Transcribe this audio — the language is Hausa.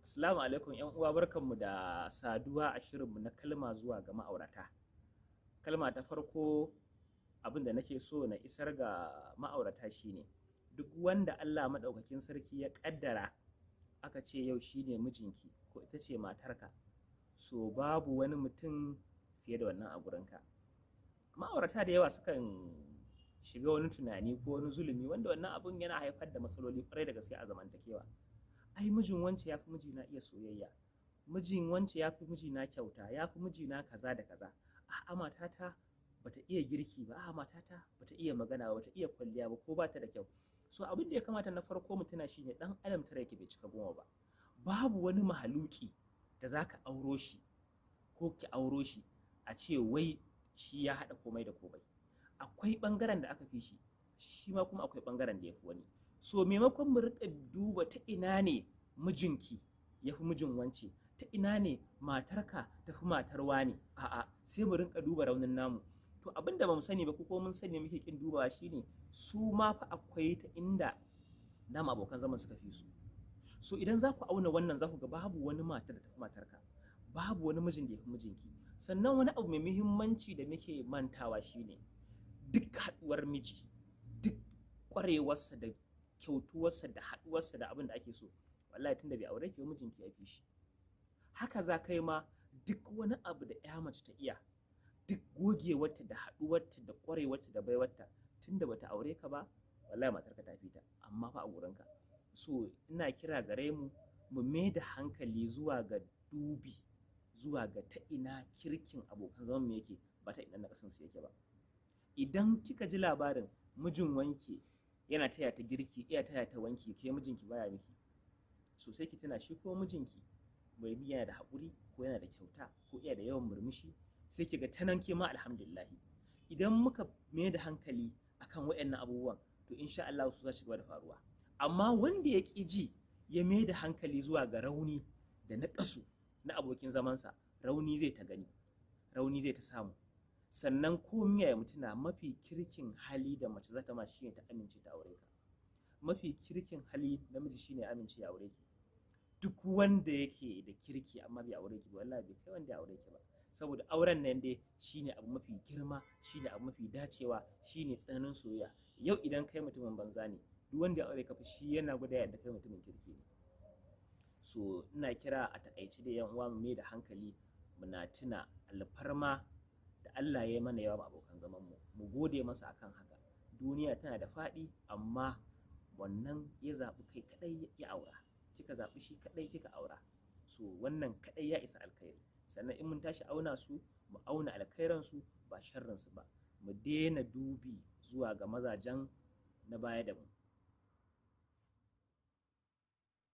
Assalamu alaikum ‘yan uwa, barkanmu da saduwa a shirinmu na kalma zuwa ga ma'aurata. Kalma ta farko, abin da nake so na isar ga ma'aurata shine duk wanda Allah maɗaukakin sarki ya ƙaddara aka ce yau shine mijinki ko ita ce matarka, so babu wani mutum fiye da wannan a gurinka. Ma'aurata da yawa sukan shiga wani tunani ko wani zulumi wanda wannan abun yana haifar da matsaloli kwarai da gaske a zamantakewa. Ai mijin wance ya fi mijina iya soyayya, mijin wance ya fi mijina kyauta, ya fi mijina kaza da kaza. A'a matata bata iya girki ba, a'a matata bata iya magana ba, bata iya kwalliya ba ko bata da kyau. So abin da ya kamata na farko mu tuna shine dan adam tare yake bai cika goma ba. Babu wani mahaluki da zaka auro shi ko ki auro shi a ce wai shi ya haɗa komai da komai. Akwai ɓangaren da aka fi shi, shi ma kuma akwai ɓangaren da ya fi wani. So maimakon mu rika duba ta ina ne mijinki ya fi mijin wance, ta ina ne matarka ta fi matar wani, a'a sai mu rinka duba raunin namu. To abin da ba mu sani ba ko mun sani muke kin dubawa shine su ma fa akwai ta inda dama abokan zaman suka fi su. So idan za ku auna wannan za ku ga babu wani matar da ta fi matarka, babu wani mijin da ya fi mijinki. Sannan wani abu mai muhimmanci da muke mantawa shine duk haɗuwar miji, duk ƙwarewarsa da kyautuwarsa da haɗuwarsa da abin da ake so, wallahi tunda bai aure ki ba mijinki ya fi shi. Haka za kai ma duk wani abu da ya mace ta iya, duk gogewarta da haɗuwarta da ƙwarewarta da baiwarta, tunda bata aure ka ba wallahi matarka ta fi ta, amma fa a gurinka. So ina kira gare mu mu mai da hankali zuwa ga dubi, zuwa ga ta ina kirkin abokan zaman mu yake, ba ta ina na kasansu yake ba. Idan kika ji labarin mijin wanke yana taya ta girki, iya taya ta wanki, ke mijinki baya miki, so sai ki tuna shi ko mijinki bai bi yana da haƙuri ko yana da kyauta ko iya da yawan murmushi, sai ki ga ta nan ke ma alhamdulillah. Idan muka mai da hankali akan waɗannan abubuwan to insha Allah su za su gaba da faruwa. Amma wanda ya ƙi ji ya mai da hankali zuwa ga rauni da naƙasu na abokin zamansa, rauni zai ta gani, rauni zai ta samu. Sannan ko miya ya mutuna mafi kirkin hali da mace za ta ma shine ta amince ta aure ka. Mafi kirkin hali namiji shine amince ya aure ki. Duk wanda yake da kirki amma bai aure ki ba wallahi bai kai wanda ya aure ki ba. Saboda auren nan dai shine abu mafi girma, shine abu mafi dacewa, shine tsananin soyayya. Yau idan kai mutumin banza ne, duk wanda ya aure ka fa shi yana gwada yadda kai mutumin kirki ne. So ina kira a takaice da yan uwa mu mai da hankali muna tuna alfarma da Allah ya yi mana yawa abokan zaman mu, mu gode masa akan haka. Duniya tana da faɗi amma wannan ya zaɓi kai kaɗai ya aura, kika zaɓi shi kaɗai kika aura. So wannan kaɗai ya isa alkhairi. Sannan in mun tashi auna su, mu auna alkhairansu ba sharrinsu ba. Mu daina dubi zuwa ga mazajen na baya da mu.